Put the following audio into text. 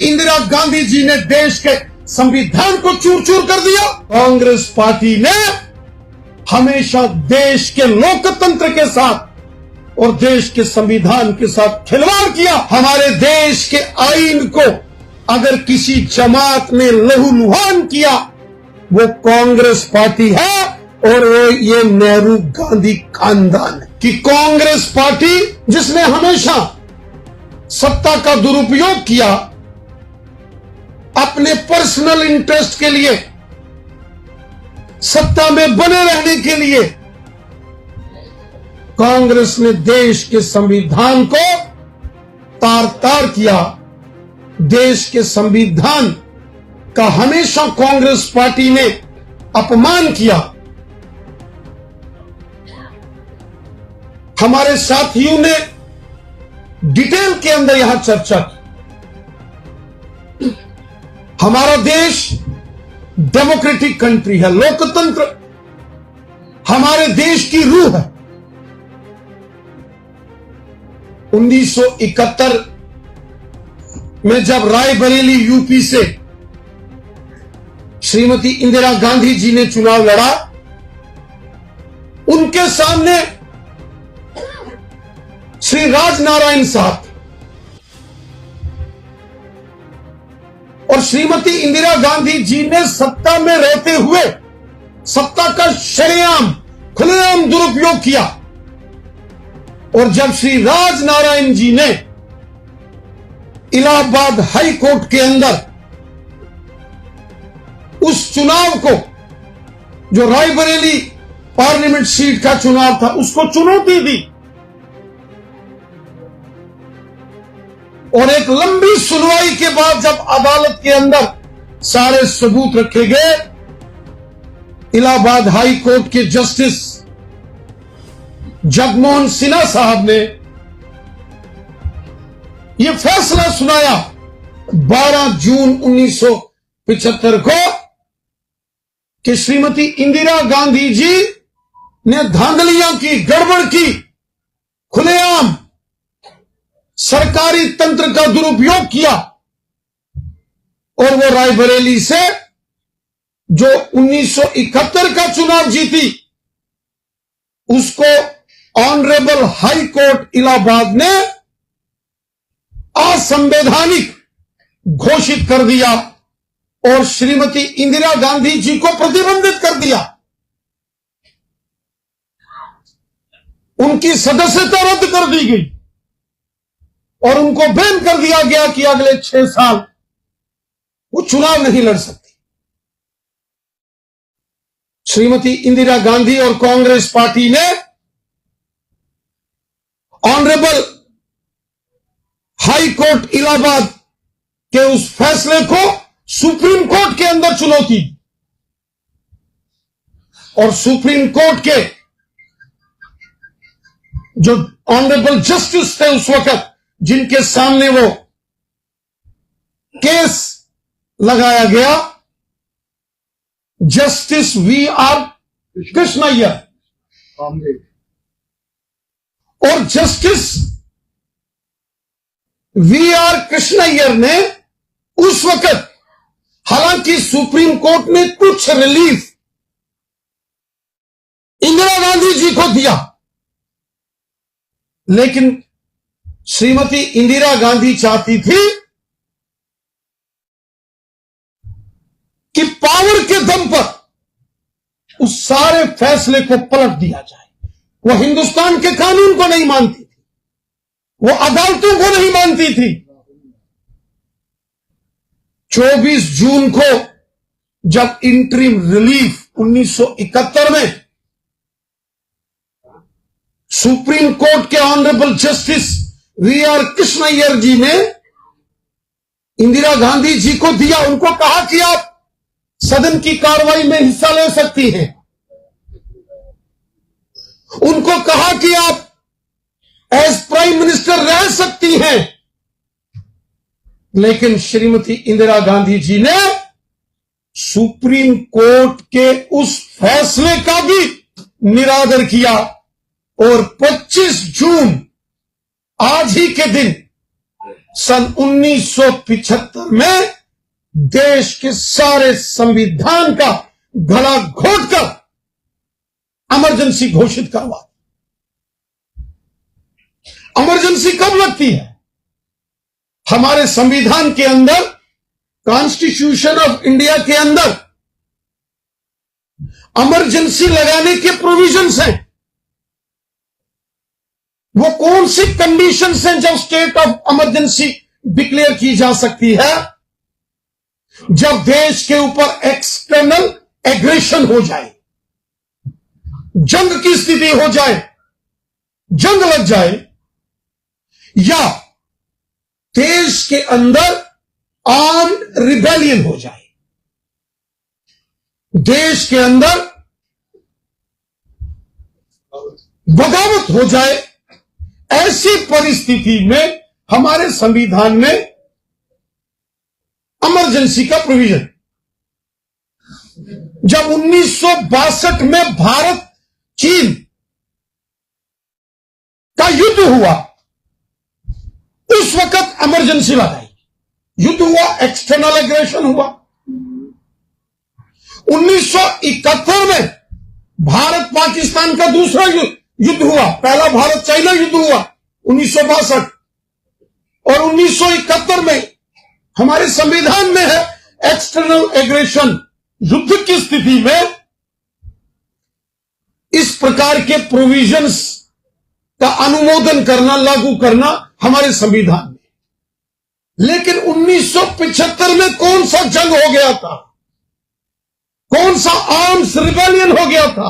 इंदिरा गांधी जी ने देश के संविधान को चूर चूर कर दिया। कांग्रेस पार्टी ने हमेशा देश के लोकतंत्र के साथ और देश के संविधान के साथ खिलवाड़ किया। हमारे देश के आईन को अगर किसी जमात ने लहूलुहान किया वो कांग्रेस पार्टी है और ये नेहरू गांधी खानदान है कि कांग्रेस पार्टी जिसने हमेशा सत्ता का दुरुपयोग किया अपने पर्सनल इंटरेस्ट के लिए, सत्ता में बने रहने के लिए, कांग्रेस ने देश के संविधान को तार तार किया। देश के संविधान का हमेशा कांग्रेस पार्टी ने अपमान किया। हमारे साथियों ने डिटेल के अंदर यहां चर्चा की। हमारा देश डेमोक्रेटिक कंट्री है, लोकतंत्र हमारे देश की रूह है। 1971 में जब रायबरेली यूपी से श्रीमती इंदिरा गांधी जी ने चुनाव लड़ा, उनके सामने श्री राजनारायण साहब और श्रीमती इंदिरा गांधी जी ने सत्ता में रहते हुए सत्ता का शरेआम खुलेआम दुरुपयोग किया। और जब श्री राजनारायण जी ने इलाहाबाद हाई कोर्ट के अंदर उस चुनाव को, जो रायबरेली पार्लियामेंट सीट का चुनाव था, उसको चुनौती दी और एक लंबी सुनवाई के बाद जब अदालत के अंदर सारे सबूत रखे गए, इलाहाबाद हाई कोर्ट के जस्टिस जगमोहन सिन्हा साहब ने यह फैसला सुनाया 12 जून 1975 को कि श्रीमती इंदिरा गांधी जी ने धांधलियां की, गड़बड़ की, खुलेआम सरकारी तंत्र का दुरुपयोग किया और वो रायबरेली से जो 1971 का चुनाव जीती उसको ऑनरेबल हाई कोर्ट इलाहाबाद ने असंवैधानिक घोषित कर दिया और श्रीमती इंदिरा गांधी जी को प्रतिबंधित कर दिया। उनकी सदस्यता रद्द कर दी गई और उनको बैन कर दिया गया कि अगले 6 साल वो चुनाव नहीं लड़ सकती। श्रीमती इंदिरा गांधी और कांग्रेस पार्टी ने ऑनरेबल हाई कोर्ट इलाहाबाद के उस फैसले को सुप्रीम कोर्ट के अंदर चुनौती दी और सुप्रीम कोर्ट के जो ऑनरेबल जस्टिस थे उस वक्त, जिनके सामने वो केस लगाया गया, जस्टिस V.R. कृष्णैयर और जस्टिस V.R. कृष्णैयर ने उस वक्त, हालांकि सुप्रीम कोर्ट ने कुछ रिलीफ इंदिरा गांधी जी को दिया, लेकिन श्रीमती इंदिरा गांधी चाहती थी कि पावर के दम पर उस सारे फैसले को पलट दिया जाए। वो हिंदुस्तान के कानून को नहीं मानती थी, वो अदालतों को नहीं मानती थी। 24 जून को जब इंटरिम रिलीफ 1971 में सुप्रीम कोर्ट के ऑनरेबल जस्टिस V.R. कृष्णैयर जी ने इंदिरा गांधी जी को दिया, उनको कहा कि आप सदन की कार्रवाई में हिस्सा ले सकती हैं, उनको कहा कि आप एज प्राइम मिनिस्टर रह सकती हैं, लेकिन श्रीमती इंदिरा गांधी जी ने सुप्रीम कोर्ट के उस फैसले का भी निरादर किया और 25 जून आज ही के दिन सन 1975 में देश के सारे संविधान का गला घोटकर इमरजेंसी घोषित करवा। इमरजेंसी कब लगती है? हमारे संविधान के अंदर, कॉन्स्टिट्यूशन ऑफ इंडिया के अंदर इमरजेंसी लगाने के प्रोविजंस हैं। वो कौन सी कंडीशंस हैं जब स्टेट ऑफ इमरजेंसी डिक्लेयर की जा सकती है? जब देश के ऊपर एक्सटर्नल एग्रेशन हो जाए, जंग की स्थिति हो जाए, जंग लग जाए, या देश के अंदर आर्म्ड रिबेलियन हो जाए, देश के अंदर बगावत हो जाए। ऐसी परिस्थिति में हमारे संविधान में इमरजेंसी का प्रोविजन। जब 1962 में भारत चीन का युद्ध हुआ, उस वक्त इमरजेंसी लगाई। युद्ध हुआ, एक्सटर्नल एग्रेशन हुआ। 1971 में भारत पाकिस्तान का दूसरा युद्ध हुआ। पहला भारत चाइना युद्ध हुआ 1962, और 1971 में हमारे संविधान में है एक्सटर्नल एग्रेशन। युद्ध की स्थिति में इस प्रकार के प्रोविजंस का अनुमोदन करना, लागू करना हमारे संविधान में। लेकिन 1975 में कौन सा जंग हो गया था? कौन सा आर्म्स रिबेलियन हो गया था?